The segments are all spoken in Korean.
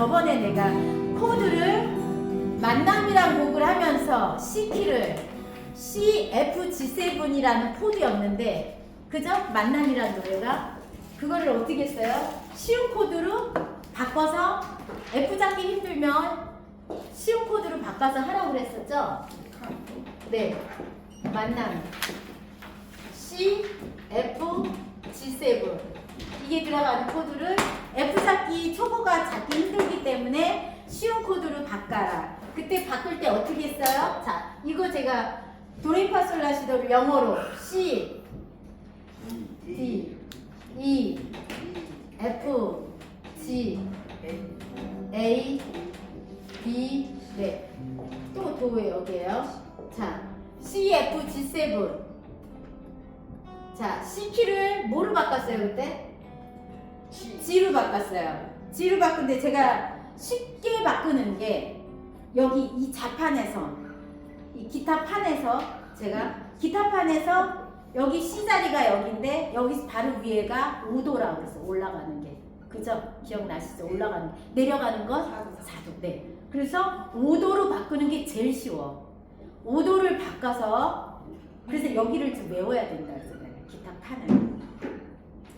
저번에 내가 코드를 만남이란 곡을 하면서 C키를 C, F, G7이라는 코드였는데, 그죠? 만남이란 노래가 그거를 어떻게 했어요? 쉬운 코드로 바꿔서 F 잡기 힘들면 쉬운 코드로 바꿔서 하라고 그랬었죠? 네, 만남 C, F, G7 이게 들어가는 코드를 F 잡기 초보가 잡기 힘들기 때문에 쉬운 코드로 바꿔라. 그때 바꿀 때 어떻게 했어요? 자, 이거 제가 도레미파솔라시도를 영어로 C, D, E, F, G, A, B, 네. 또 도에 여기에요. 자, C, F, G7. 자, C키를 뭐로 바꿨어요, 그때? G로 바꿨어요. G로 바꾼데 제가 쉽게 바꾸는 게 여기 이 자판에서, 이 기타판에서 제가 기타판에서 여기 C 자리가 여기인데 여기 바로 위에가 5도라고 그랬어. 올라가는 게. 그죠? 기억나시죠? 올라가는 게. 내려가는 건 4도. 네. 그래서 5도로 바꾸는 게 제일 쉬워. 5도를 바꿔서 그래서 여기를 좀 외워야 된다 그랬잖아요. 기타판을.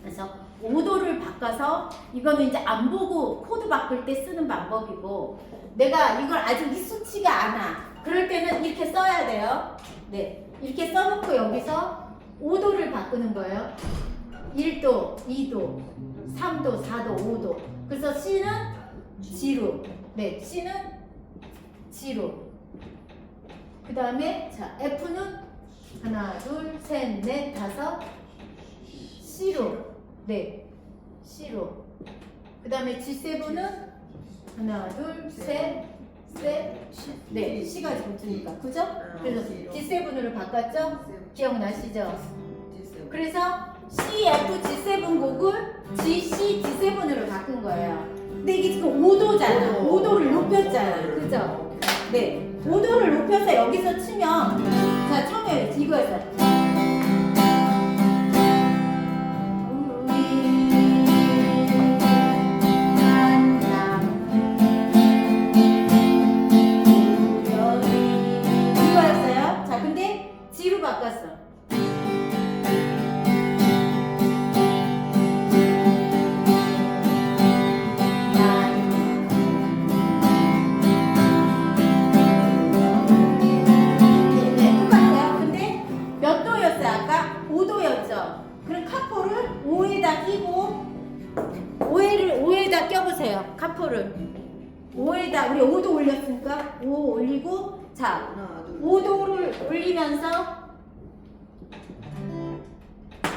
그래서 5도를 바꿔서 이거는 이제 안 보고 코드 바꿀 때 쓰는 방법이고 내가 이걸 아직 익숙치가 않아. 그럴 때는 이렇게 써야 돼요. 네. 이렇게 써놓고 여기서 5도를 바꾸는 거예요. 1도, 2도, 3도, 4도, 5도. 그래서 C는 G로. 네, C는 G로. 그 다음에 자 F는 하나, 둘, 셋, 넷, 다섯 C로. 네, C로. 그 다음에 G7은 하나, 둘, 셋, 네, C가 붙으니까. 그죠? 그래서 G7으로 바꿨죠? 기억나시죠? 그래서 C, F, G7 곡을 G, C, G7으로 바꾼 거예요. 근데 이게 지금 5도잖아. 5도를 높였잖아. 그죠? 네. 5도를 높여서 여기서 치면, 자, 처음에 이거였어. 이거였어요. 자, 근데 G로 바꿨어. 껴보세요. 카포를 5에다 우리 5도 올렸으니까 5 올리고 자 5도를 올리면서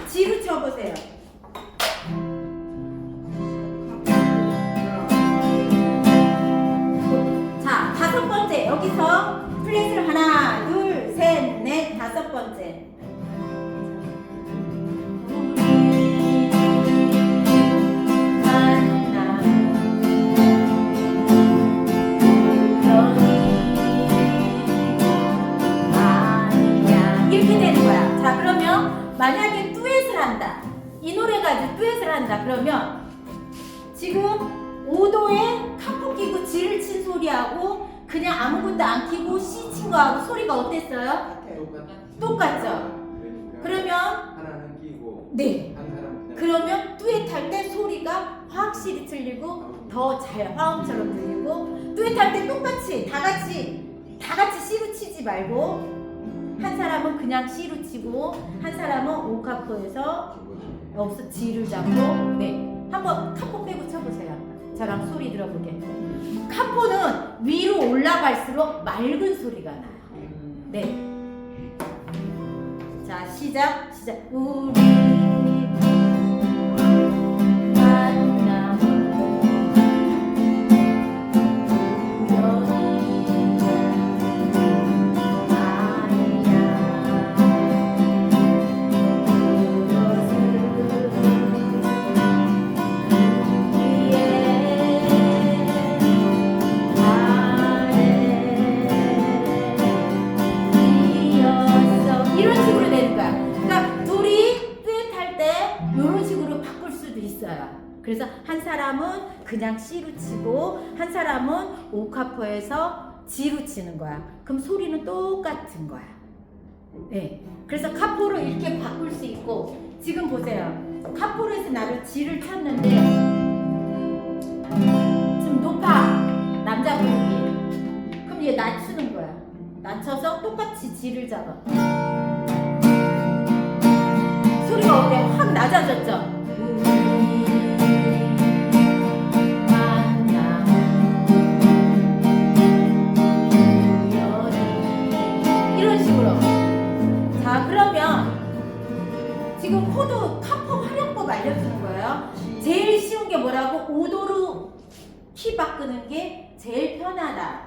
G로 쳐보세요. 자 5번째 여기서 플랫을 하나 둘 셋 넷 5번째 만약에 듀엣을 한다. 이 노래 가지고 듀엣을 한다. 그러면 지금 5도에 카포 끼고 G를 친 소리하고 그냥 아무것도 안 끼고 C 친 거하고 소리가 어땠어요? 똑같죠? 그러면 하나는 끼고 네. 한 사람은 그냥 그러면 듀엣 할 때 소리가 확실히 틀리고 더 잘 화음처럼 들리고 듀엣 할 때 똑같이 다 같이 C로 치지 말고 한 사람은 그냥 C로 치고 한 사람은 오카포에서 여기서 G를 잡고 네 한번 카포 빼고 쳐보세요. 저랑 소리 들어보게. 카포는 위로 올라갈수록 맑은 소리가 나요. 네. 자 시작 우리 그래서 한 사람은 그냥 C로 치고 한 사람은 오카포에서 G로 치는 거야. 그럼 소리는 똑같은 거야. 네. 그래서 카포를 이렇게 바꿀 수 있고 지금 보세요. 카포에서 나를 G를 쳤는데 좀 높아. 남자 부르기. 그럼 얘 낮추는 거야. 낮춰서 똑같이 G를 잡아. 소리가 어때? 확 낮아졌죠? 이런 식으로. 자, 그러면 지금 코드 카포 활용법 알려주는 거예요. 제일 쉬운 게 뭐라고? 5도로 키 바꾸는 게 제일 편하다.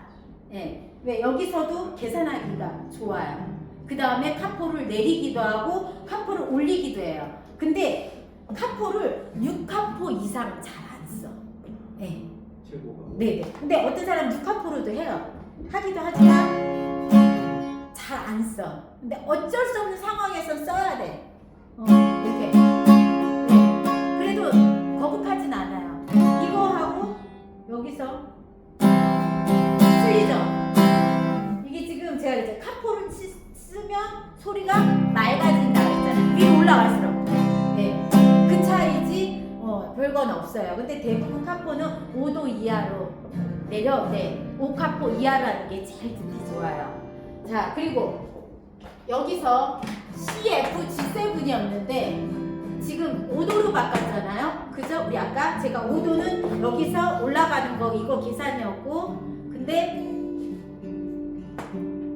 예. 왜? 여기서도 계산하기가 좋아요. 그 다음에 카포를 내리기도 하고 카포를 올리기도 해요. 근데 카포를 6카포 이상 잘 안 써. 예. 최고가. 네네. 근데 어떤 사람 6카포로도 해요. 하기도 하지만 잘 안 써. 근데 어쩔 수 없는 상황에서 써야 돼. 이렇게. 네. 그래도 거북하진 않아요. 이거 하고 여기서 틀리죠? 이게 지금 제가 이제 카포를 쓰면 소리가 맑아진다 그랬잖아요. 위로 올라갈수록. 네. 그 차이지 별건 없어요. 근데 대부분 카포는 5도 이하로 내려, 네. 5카포 이하로 하는 게 제일 듣기 좋아요. 자, 그리고 여기서 C, F, G7이었는데 지금 5도로 바꿨잖아요. 그죠? 우리 아까 제가 5도는 여기서 올라가는 거 이거 계산이었고 근데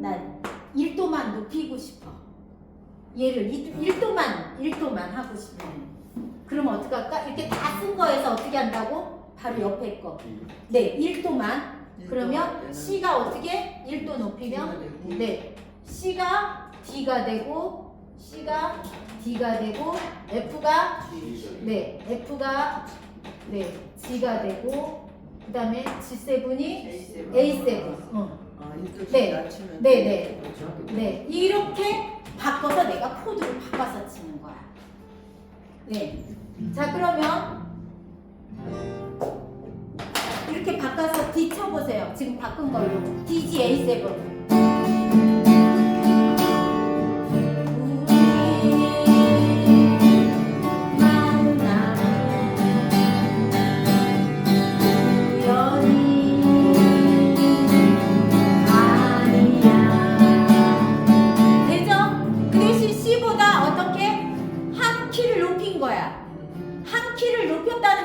난 1도만 높이고 싶어. 얘를 1도만 하고 싶어. 그러면 어떡할까? 이렇게 다 쓴 거에서 어떻게 한다고? 바로 옆에 거. 네, 1도만. 그러면 C가 어떻게? 1도 높이면 네, C가 D가 되고 C가 D가 되고 F가 F가 G가 되고 그 다음에 G7이 A7. 네, 이렇게 바꿔서 내가 코드를 바꿔서 치는 거야. 네, 자 그러면 이렇게 바꿔서 D 쳐보세요. 지금 바꾼 걸로 DG A7.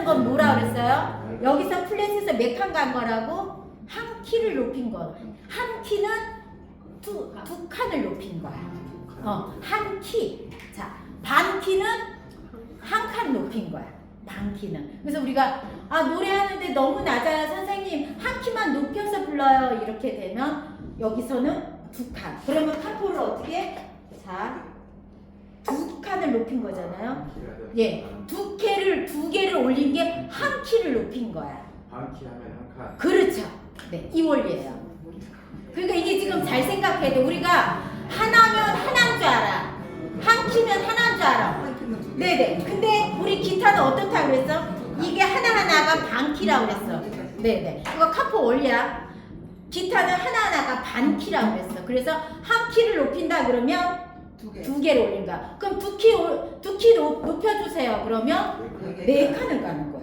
건 뭐라 그랬어요? 여기서 플랫에서 몇 칸 간 거라고? 한 키를 높인 거. 한 키는 두 칸을 높인 거야. 한 키. 자, 반 키는 한 칸 높인 거야. 반 키는. 그래서 우리가 노래하는데 너무 낮아요 선생님. 한 키만 높여서 불러요. 이렇게 되면 여기서는 두 칸. 그러면 카포를 어떻게? 자, 두 칸을 높인 거잖아요. 예, 두 개를 올린 게 한 키를 높인 거야. 반 키 하면 한 칸. 그렇죠. 네, 이 원리예요. 그러니까 이게 지금 잘 생각해야 돼. 우리가 하나면 하나인 줄 알아. 한 키면 하나인 줄 알아. 네네. 근데 우리 기타는 어떻다고 그랬어? 이게 하나하나가 반 키라고 그랬어. 네네. 이거 카포 원리야. 기타는 하나하나가 반 키라고 그랬어. 그래서 한 키를 높인다 그러면 두 개를 올린 거야. 그럼 두 키 높여주세요. 그러면 네 칸을 가는 거야.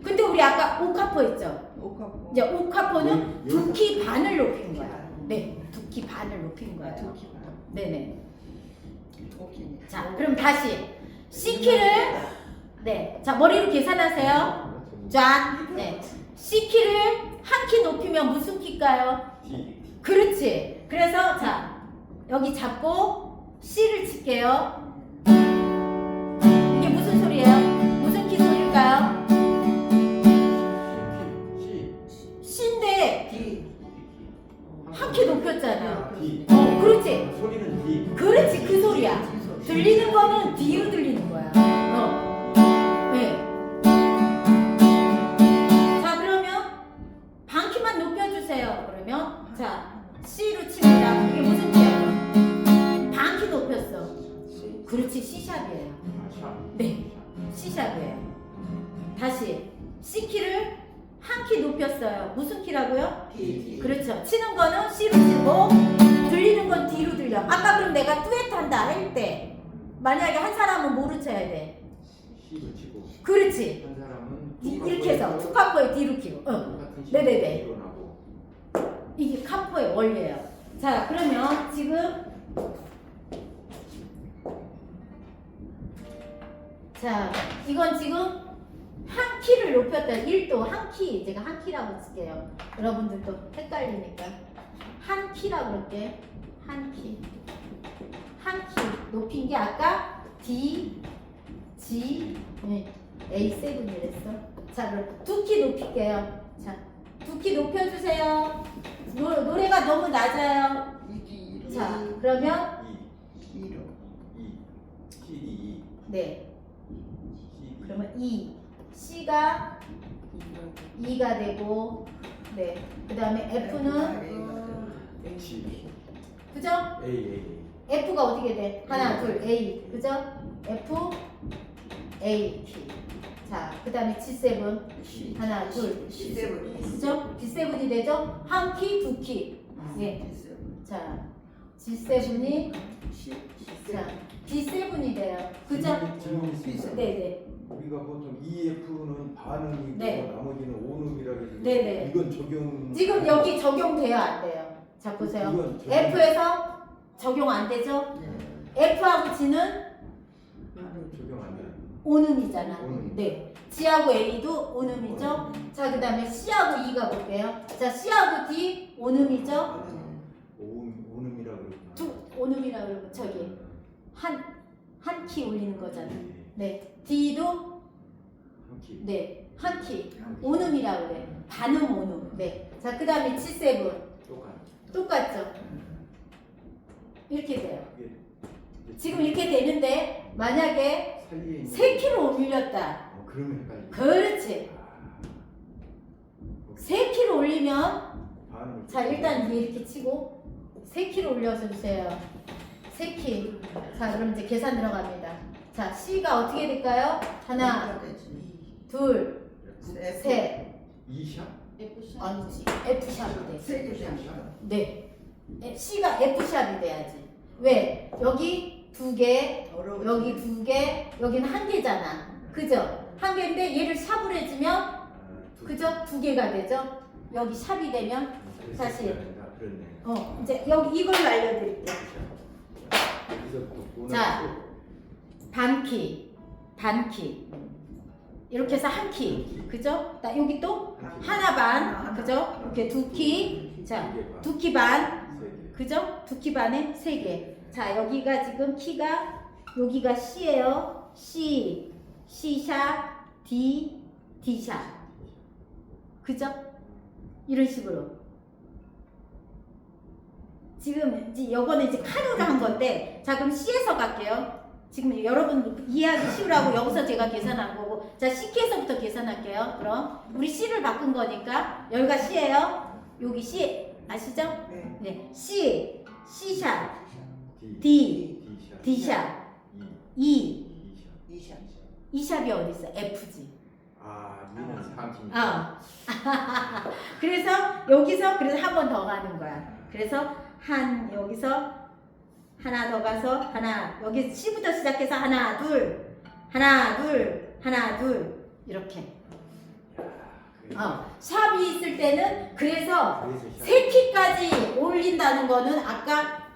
근데 우리 아까 5카포 했죠? 이제 5카포는 두 키 반을 높인 거야. 네, 두 키 반을 높인 거야. 네네. 자, 그럼 다시 C키를 자 머리로 계산하세요. 짠. 네, C키를 한 키 높이면 무슨 키일까요? D. 그렇지. 그래서 자 여기 잡고 C를 칠게요. 이게 무슨 소리예요? 무슨 키 소리일까요? C인데 한 키 높였잖아요. D. 그렇지. 소리는 D. 그렇지, 그 소리야. 들리는 거는 D로 들리는 거야. 네. 자, 그러면 반 키만 높여주세요. 그러면 자 C로 칩니다. 이게 무슨 키야? 반 키 높였어. 그렇지, C샵이에요. 네, C샵이에요. 다시 C 키를 한 키 높였어요. 무슨 키라고요? D. 그렇죠. 치는 거는 C로 치고 들리는 건 D로 들려. 아까 그럼 내가 듀엣 한다 할 때 만약에 한 사람은 뭐로 쳐야 돼? C로 치고 그렇지. 한 사람은 이렇게 해서 투카포에 D로 키고. 응. 똑같은 C 네네네. D로 나고. 이게 카포의 원리예요. 자, 그러면 지금 자, 이건 지금 한 키를 높였다. 1도 한 키. 제가 한 키라고 쓸게요. 여러분들도 헷갈리니까. 한 키라고 그럴게. 한 키. 한 키. 높인 게 아까 D, G, A7이랬어. 자, 그럼 두 키 높일게요. 자, 두 키 높여주세요. 노래가 너무 낮아요. 자, 그러면 E C D E 네. C D. 그러면 E, C가 2가 되고, 네. 그 다음에 F는 G 그죠? A F가 어떻게 돼? 하나, 둘, A, 그죠? F, A, T. 자, 그 다음에 G7 하나, 둘, 그죠? B7이 되죠? 한 키, 두 키. 예. 자, G7이 자, B7이 돼요. 그죠? 네네. 우리가 보통 EF는 반응이고 네. 나머지는 온음이라고 해서 네네. 이건 적용 지금 여기 적용돼요, 안 돼요? 자, 보세요. 이건 적용- F에서 적용 안 되죠? F하고 G는 적용 안 돼. 온음이잖아. 온음. 네. G하고 A도 온음이죠? 자, 그 다음에 C하고 E가 볼게요. 자, C하고 D 온음이죠? 온음이라고 그랬구나. 온음이라고 그러면 저기 한 키 올리는 거잖아. 네. D도 한 키. 네. 한 키. 온음이라고 그래. 반음 온음. 네. 자, 그 다음에 G7 똑같아. 똑같죠? 이렇게 돼요. 이게 지금 이렇게 되는데 만약에 사이에 있는 3키로 올렸다. 그러면 헷갈려. 그렇지. 3키로 올리면 반응을 자, 일단 위에 이렇게 치고 3키로 올려서 주세요. 3키. 자, 그럼 이제 계산 들어갑니다. 자, C가 어떻게 될까요? 하나, 둘, 셋. E샵? 아니지. F샵이 돼. E샵? 네. C가 F샵이 돼야지. 왜? 여기 두 개, 여기 두 개, 여기는 한 개잖아. 그죠? 한 개인데 얘를 샵으로 해주면 그죠? 두 개가 되죠? 여기 샵이 되면 다시. 그렇네. 이제 여기 이걸로 알려드릴게요. 여기서부터 자. 보는 단키, 단키. 이렇게 해서 한 키. 그죠? 나 여기 또 하나 반. 그죠? 이렇게 두 키. 자, 두 키 반. 그죠? 두 키 반에 세 개. 자, 여기가 지금 키가 여기가 C예요. C, C샵, D, D샵. 그죠? 이런 식으로. 지금 이제 요거는 이제 칸으로 한 건데, 자, 그럼 C에서 갈게요. 지금 여러분 이해하기 쉬우라고 여기서 제가 계산한 거고, 자, C키에서부터 계산할게요. 그럼 우리 C를 바꾼 거니까 여기가 C예요. 여기 C 아시죠? 네, C, C샵, D, D샵, E, E샵이 어디 있어? F지. 얘는 3키. 그래서 여기서 그래서 한 번 더 가는 거야. 그래서 여기서 하나 더 가서 하나, 여기 C부터 시작해서 하나 둘 하나 둘 이렇게. 샵이 있을 때는 그래서 세 키까지 올린다는 거는 아까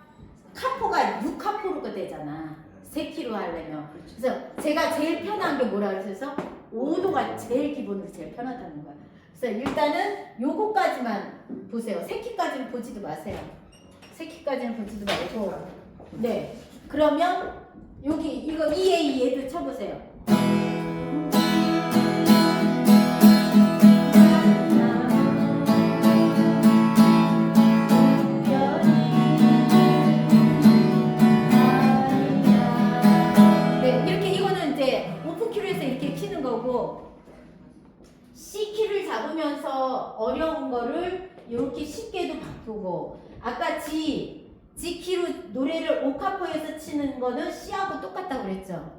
카포가 6카포로가 되잖아. 3키로 하려면. 그래서 제가 제일 편한 게 뭐라 그래서 5도가 제일 기본으로 제일 편하다는 거야. 그래서 일단은 요거까지만 보세요. 3키까지는 보지도 마세요. 3키까지는 보지도 말고. 네. 그러면 여기 이거 EA 얘도 쳐보세요. 네, 이렇게 이거는 이제 오픈키로 해서 이렇게 치는 거고, C키를 잡으면서 어려운 거를 이렇게 쉽게도 바꾸고, 아까 G키로 노래를 오카포에서 치는 거는 C하고 똑같다고 그랬죠.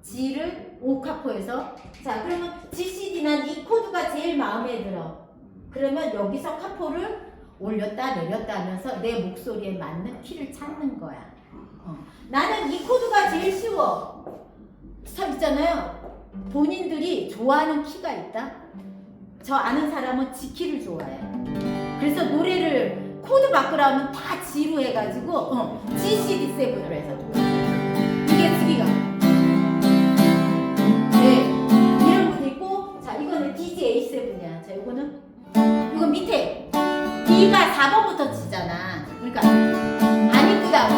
G를 오카포에서 자 그러면 GCD 난 이 코드가 제일 마음에 들어. 그러면 여기서 카포를 올렸다 내렸다 하면서 내 목소리에 맞는 키를 찾는 거야. 나는 이 코드가 제일 쉬워. 있잖아요. 본인들이 좋아하는 키가 있다. 저 아는 사람은 G 키를 좋아해. 그래서 노래를 코드 바꾸라 하면 다 G로 해가지고 G, C, D, 7으로 해서 이게 G가 네 이런 분 있고 자 이거는 DJ A7이야. 자 이거는 이거 밑에 D가 4번부터 치잖아. 그러니까 안 이쁘다고.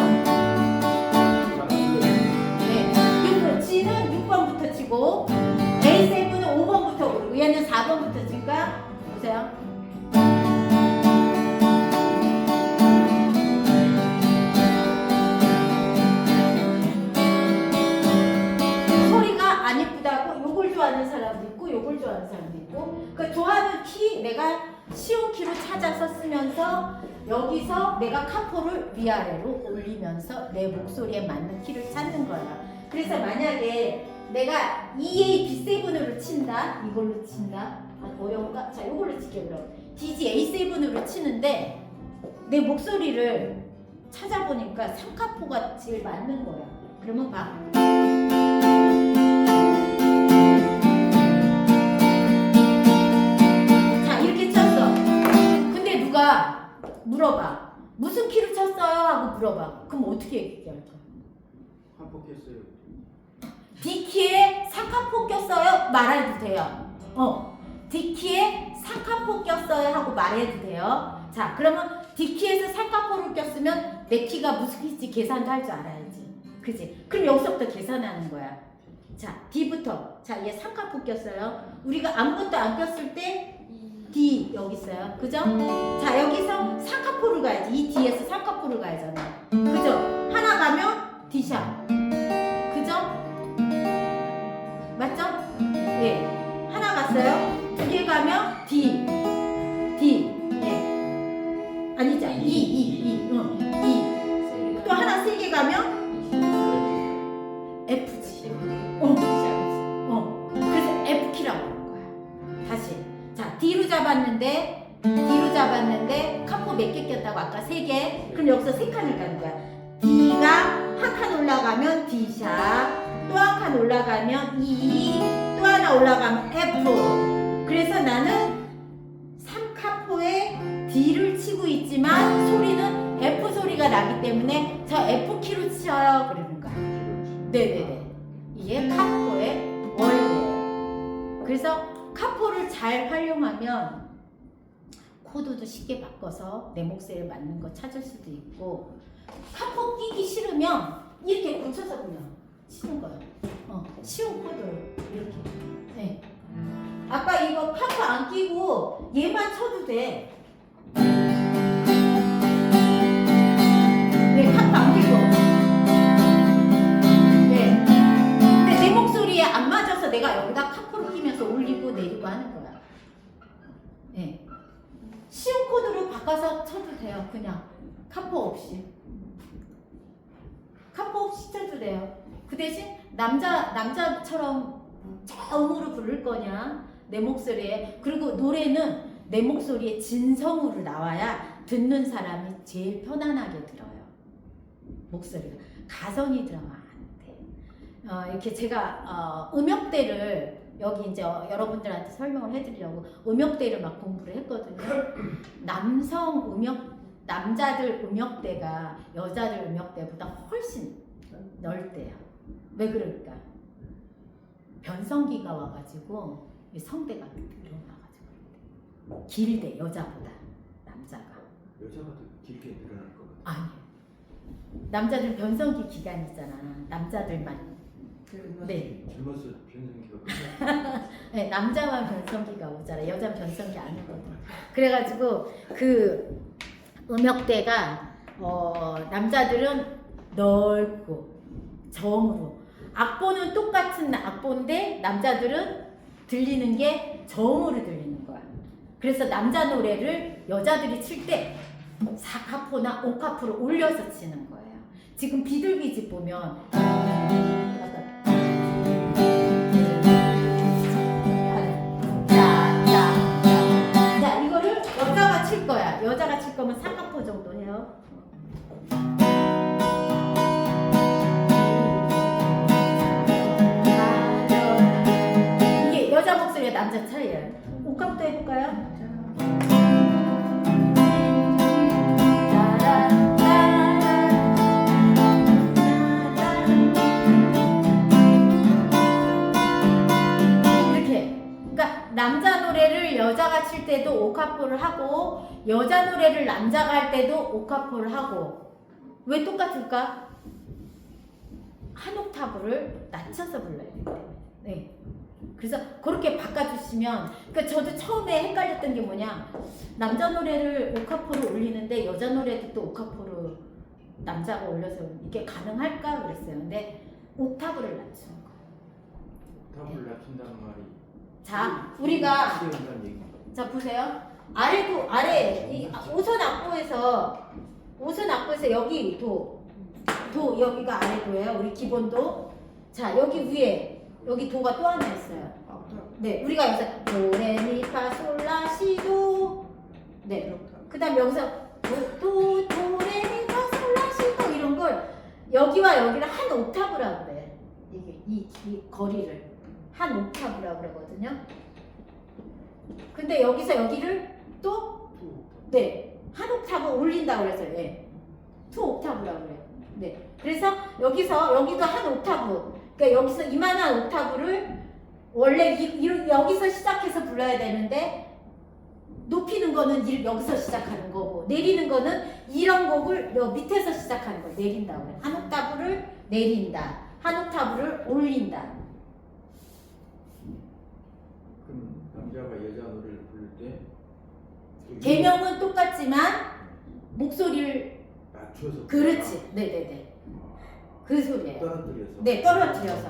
네 이거 G는 6번부터 치고 A7은 5번부터 오르고 얘는 4번부터 치니까 보세요. 소리가 안 이쁘다고 요걸 좋아하는 사람도 있고 요걸 좋아하는 사람도 있고 그 좋아하는 키 내가 쉬운 키로 찾아서 쓰면서 여기서 내가 카포를 위아래로 올리면서 내 목소리에 맞는 키를 찾는 거야. 그래서 만약에 내가 EA B7으로 친다 이걸로 친다 어려운가? 자 이걸로 칠게요. 그럼 DJ A7으로 치는데 내 목소리를 찾아보니까 3카포가 제일 맞는 거야. 그러면 봐. 자 이렇게 쳤어. 근데 누가 물어봐. 무슨 키로 쳤어요? 하고 물어봐. 그럼 어떻게 얘기할까? 한폭했어요. D키에 3카포 꼈어요? 말해도 돼요. D키에 3카포 꼈어요? 하고 말해도 돼요. 자 그러면 D키에서 3카포를 꼈으면 내 키가 무슨 키인지 계산도 할 줄 알아야지. 그지? 그럼 여기서부터 계산하는 거야. 자 D부터 자 얘 3카포 꼈어요. 우리가 아무것도 안 꼈을 때 D 여기 있어요. 그죠? 자 여기서 3카포를 가야지. 이 D에서 3카포를 가야잖아. 그죠? 하나 가면 D샵. 그죠? 맞죠? 예. 하나 갔어요. 두 개 가면 D. 예. 아니죠. E. 또 하나 세 개 가면 F지. 그래서 F키라고 하는 거야. 다시. 자, D로 잡았는데 카포 몇 개 꼈다고 아까 세 개. 그럼 여기서 세 칸을 가는 거야. D가 한 칸 올라가면 D샵. 또 한 칸 올라가면 E, 또 하나 올라가면 F. 그래서 나는 3카포에 D를 치고 있지만 소리는 F 소리가 나기 때문에 저 F 키로 쳐요 그러는 거야. 네네네. 이게 카포의 원리예요. 그래서 카포를 잘 활용하면 코드도 쉽게 바꿔서 내 목소리에 맞는 거 찾을 수도 있고 카포 끼기 싫으면 이렇게 고쳐서 그냥 치는 거예요. 쉬운 코드로 이렇게. 네. 아까 이거 카포 안 끼고 얘만 쳐도 돼. 네, 카포 안 끼고. 네. 근데 내 목소리에 안 맞아서 내가 여기다 카포를 끼면서 올리고 내리고 하는 거야. 네. 쉬운 코드로 바꿔서 쳐도 돼요. 그냥 카포 없이. 카포 없이 쳐도 돼요. 그 대신 남자처럼 저음으로 부를 거냐 내 목소리에. 그리고 노래는 내 목소리에 진성으로 나와야 듣는 사람이 제일 편안하게 들어요. 목소리가 가성이 들어가면 안 돼. 이렇게 제가 음역대를 여기 이제 여러분들한테 설명을 해드리려고 음역대를 막 공부를 했거든요. 남자들 음역대가 여자들 음역대보다 훨씬 넓대요. 왜 그럴까? 변성기가 와가지고 성대가 늘어나가지고 길대 여자보다 남자가. 여자가 더 길게 늘어날 것 같아. 아니. 남자들 변성기 기간 있잖아. 남자들만. 네. 젊어서 변성기가 네, 남자만 변성기가 오잖아. 여자는 변성기 안 오거든. 그래가지고 그 음역대가 남자들은 넓고 저음으로 악보는 똑같은 악보인데 남자들은 들리는 게 저음으로 들리는 거야. 그래서 남자 노래를 여자들이 칠 때 4카포나 5카포를 올려서 치는 거예요. 지금 비둘기집 보면 칠 거야. 여자가 칠 거면 3가포 정도 해요. 이게 여자 목소리와 남자 차이예요. 옥합도 해볼까요? 남자 노래를 여자가 칠 때도 옥합포를 하고 여자 노래를 남자가 할 때도 옥합포를 하고 왜 똑같을까? 한 옥타브를 낮춰서 불러야 되기 때문에. 네. 그래서 그렇게 바꿔주시면 그러니까 저도 처음에 헷갈렸던 게 뭐냐 남자 노래를 옥합포로 올리는데 여자 노래도 또 옥합포로 남자가 올려서 이게 가능할까 그랬어요. 근데 옥타브를 낮추는 거예요. 옥타브를 낮춘다는 말이 자, 우리가 자 보세요. 아래도 아래 이 오선 악보에서 여기 도 여기가 아래도예요. 우리 기본도. 자 여기 위에 여기 도가 또 하나 있어요. 네, 우리가 여기서 도레미파솔라시도. 네. 그다음 여기서 도레미파솔라시도 이런 걸 여기와 여기를 한 옥타브라고 그래요. 이게 이 거리를. 한 옥타브라고 그러거든요. 근데 여기서 여기를 또 네, 한 옥타브 올린다고 그래서 네. 2 옥타브라고 그래요. 네. 그래서 여기서 여기도 한 옥타브. 그러니까 여기서 이만한 옥타브를 원래 여기서 시작해서 불러야 되는데 높이는 거는 여기서 시작하는 거고 내리는 거는 이런 곡을 여 밑에서 시작하는 거 내린다고 그래요. 한 옥타브를 내린다. 한 옥타브를 올린다. 그럼 남자가 여자 노래를 부를 때 개명은 똑같지만 목소리를 낮춰서 그렇지. 네네네. 그 소리예요. 떨어뜨려서. 네, 떨어뜨려서.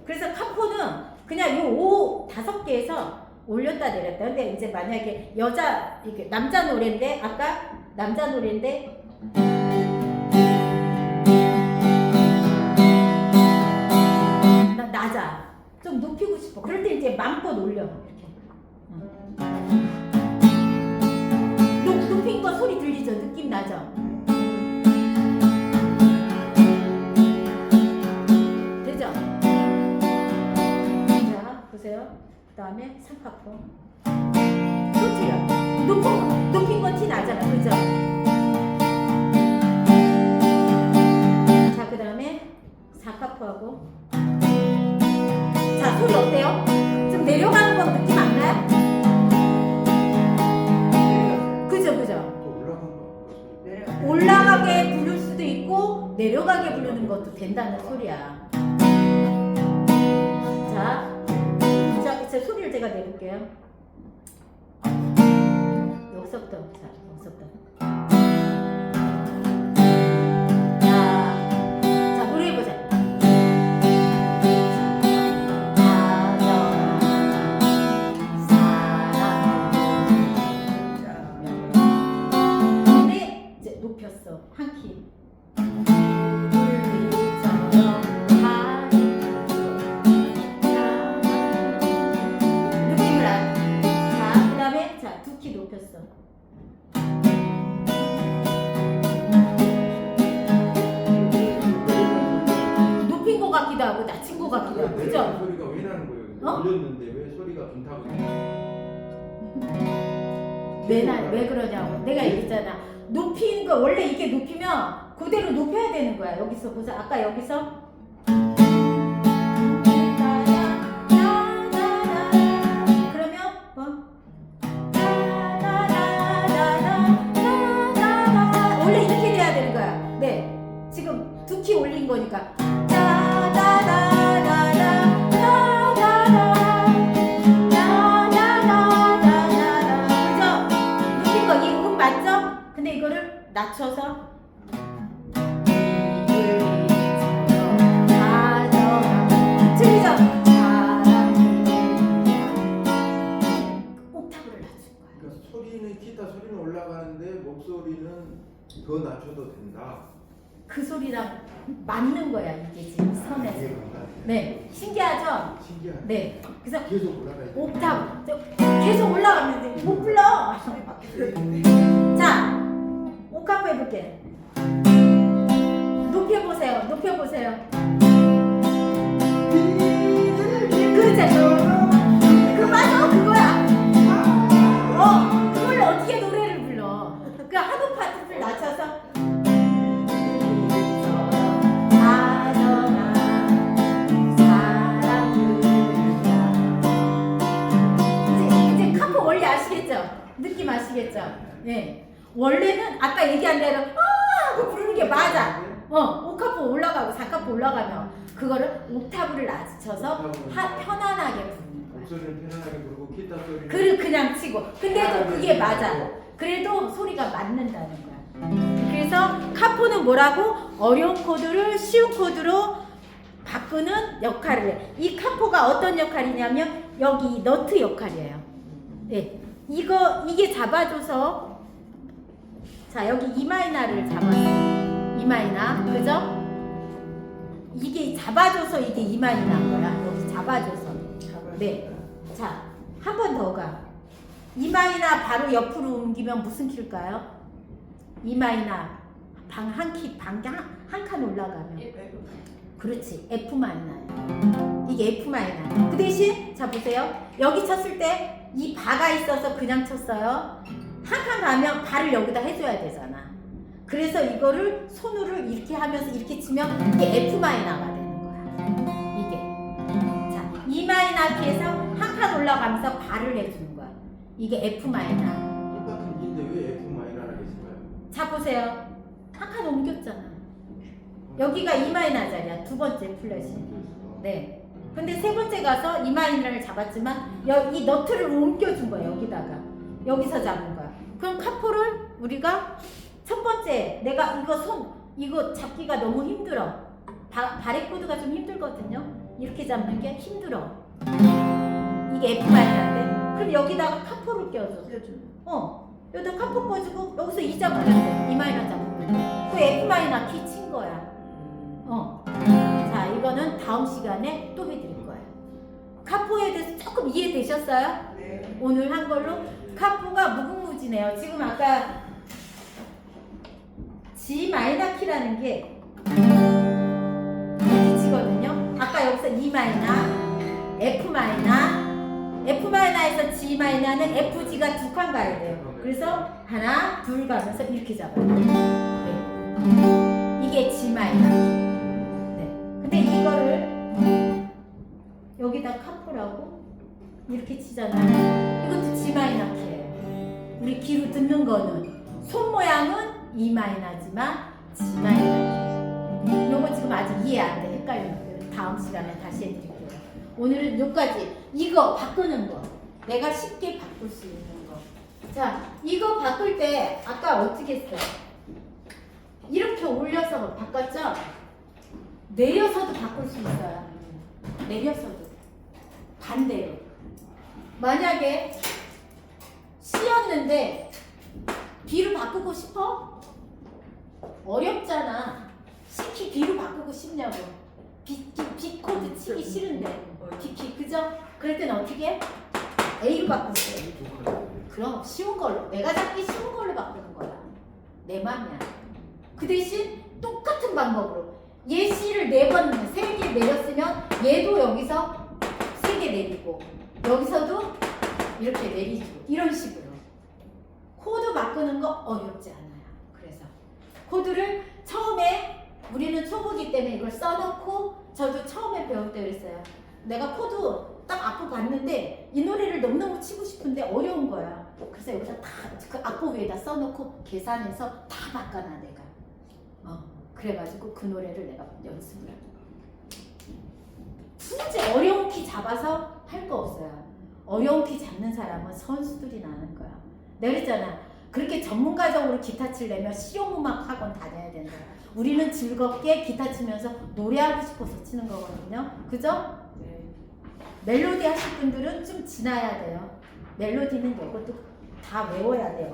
그래서 카포는 그냥 요 5개에서 올렸다 내렸다. 근데 이제 만약에 이게 남자 노래인데 아까 남자 노래인데 낮아. 좀 높이고 싶어. 그럴 때 이제 마음껏 올려. 이렇게. 높인 거 소리 들리죠? 느낌 나죠? 되죠? 자, 보세요. 그 다음에 3파포. 또 틀려. 높인 건 티 나잖아. 그죠? 자, 그 다음에 4파포하고. 자, 소리 어때요? 좀 내려가는 거 느낌 안 나요? 그죠? 올라가게 부를 수도 있고 내려가게 부르는 것도 된다는 소리야. 자, 소리를 제가 내볼게요. 여기서부터. 자, 여기서부터. 자, 노래해보자. 한 키. 느낌을 알. 자, 그 다음에 자, 2키 높였어. 높인 것 같기도 하고 낮춘 것 같기도 하고. 그죠? 소리가 왜 나는 거예요? 어? 올렸는데 왜 소리가 둔다고? 왜 그러냐고. 내가 얘기했잖아. 높이는 거 원래 이게 높이면 그대로 높여야 되는 거야. 여기서 보자. 아까 여기서 그러면 원래 이렇게 돼야 되는 거야. 네, 지금 2키 올린 거니까. 근데 이거를 낮춰서 틀리죠? 옥타브를 낮춘 거야. 그러니까 소리는 기타 소리는 올라가는데 목소리는 더 낮춰도 된다. 그 소리랑 맞는 거야 이게 지금 선에서. 네, 신기하죠? 신기하네. 네, 그래서 계속 올라가야 돼. 옥타브 계속 올라가는데 못 불러. 자, 오카프 해볼게. 높여보세요. 높여보세요. 그렇지. 그 맞아. 그거야. 그걸 어떻게 노래를 불러? 그 하부 파트를 낮춰서 이제 카포 원래 아시겠죠? 느낌 아시겠죠? 네. 원래는 아까 얘기한 대로 하고 부르는 게 맞아. 오카포 올라가고 4카포 올라가면 그거를 옥타브를 낮춰서 편안하게 부르는 거야. 목소리는 편안하게 부르고 기타 소리는 그냥 치고. 근데도 그게 맞아. 그래도 소리가 맞는다는 거야. 그래서 카포는 뭐라고? 어려운 코드를 쉬운 코드로 바꾸는 역할을 해. 이 카포가 어떤 역할이냐면 여기 너트 역할이에요. 네. 이게 잡아줘서 자 여기 이마이나를 잡았어요. 이마이나 그죠? 이게 잡아줘서 이게 이마이나인 거야. 여기 잡아줘서. 네. 자, 한 번 더 가. 이마이나 바로 옆으로 옮기면 무슨 키일까요? 이마이나 한 칸 올라가면. 그렇지. F 마이너야. 이게 F 마이너. 그 대신 자 보세요. 여기 쳤을 때 이 바가 있어서 그냥 쳤어요. 한 칸 가면 바를 여기다 해줘야 되잖아. 그래서 이거를 손으로 이렇게 하면서 이렇게 치면 이게 F 마이너가 되는 거야. 이게. 자, E 마이너 키에서 한 칸 올라가면서 바를 해주는 거야. 이게 F 마이너. 똑같은 G인데 왜 F 마이너라고 했을까요? 자 보세요. 한 칸 옮겼잖아. 여기가 E 마이너 자리야. 두 번째 플랫이. 네. 근데 세 번째 가서 E 마이너를 잡았지만 이 너트를 옮겨준 거야. 여기다가. 여기서 잡은 거야. 그럼 카포를 우리가 첫 번째 내가 이거 잡기가 너무 힘들어. 바레 코드가 좀 힘들거든요. 이렇게 잡는 게 힘들어. 이게 F 마이너인데 그럼 여기다가 카포를 껴줘. 여기다 카포 껴주고 여기서 E 잡으면 돼. E 마이너 잡으면 돼. 그 F 마이너 키 친 거야. 자 이거는 다음 시간에 또 해드릴 거예요. 카포에 대해서 조금 이해되셨어요? 네. 오늘 한 걸로 카포가 무궁무진해요. 지금 아까 G 마이너 키라는 게 이렇게 치거든요. 아까 여기서 E 마이너, F 마이너, F 마이너에서 G 마이너는 F, G가 두 칸 가야 돼요. 그래서 하나, 둘 가면서 이렇게 잡아요. 네. 이게 G 마이너. 네. 근데 이거를 여기다 카포라고 이렇게 치잖아요. 이것도 G 마이너 키예요. 우리 귀로 듣는 거는 손 모양은 E 마이너지만 G 마이너 키. 요거 지금 아직 이해 안 돼. 헷갈리는 거 다음 시간에 다시 해드릴게요. 오늘은 여기까지. 이거 바꾸는 거. 내가 쉽게 바꿀 수 있는 거. 자, 이거 바꿀 때 아까 어떻게 했어? 이렇게 올려서 바꿨죠? 내려서도 바꿀 수 있어요. 내려서도. 반대로. 만약에 C였는데 B로 바꾸고 싶어? 어렵잖아. C 키 B로 바꾸고 싶냐고. B 코드 치기 싫은데. B 키 그죠? 그럴 땐 어떻게? A로 바꾸세요. 그럼 쉬운 걸로. 내가 잡기 쉬운 걸로 바꾸는 거야. 내 맘이야. 그 대신 똑같은 방법으로 얘 C를 4번, 3개 내렸으면 얘도 여기서 3개 내리고 여기서도 이렇게 내리죠. 이런 식으로. 코드 바꾸는 거 어렵지 않아요. 그래서 코드를 처음에 우리는 초보기 때문에 이걸 써놓고 저도 처음에 배울 때 그랬어요. 내가 코드 딱 악보 봤는데 이 노래를 너무너무 치고 싶은데 어려운 거야. 그래서 여기다 다 그 악보 위에다 써놓고 계산해서 다 바꿔놔 내가. 그래가지고 그 노래를 내가 연습을 하고. 굳이 어려운 키 잡아서 할 거 없어요. 어려운 키 잡는 사람은 선수들이 나는 거야. 내가 그랬잖아. 그렇게 전문가적으로 기타 치려면 실용음악 학원 다녀야 된다. 우리는 즐겁게 기타 치면서 노래하고 싶어서 치는 거거든요. 그죠? 네. 멜로디 하실 분들은 좀 지나야 돼요. 멜로디는 이것도 다 외워야 돼요.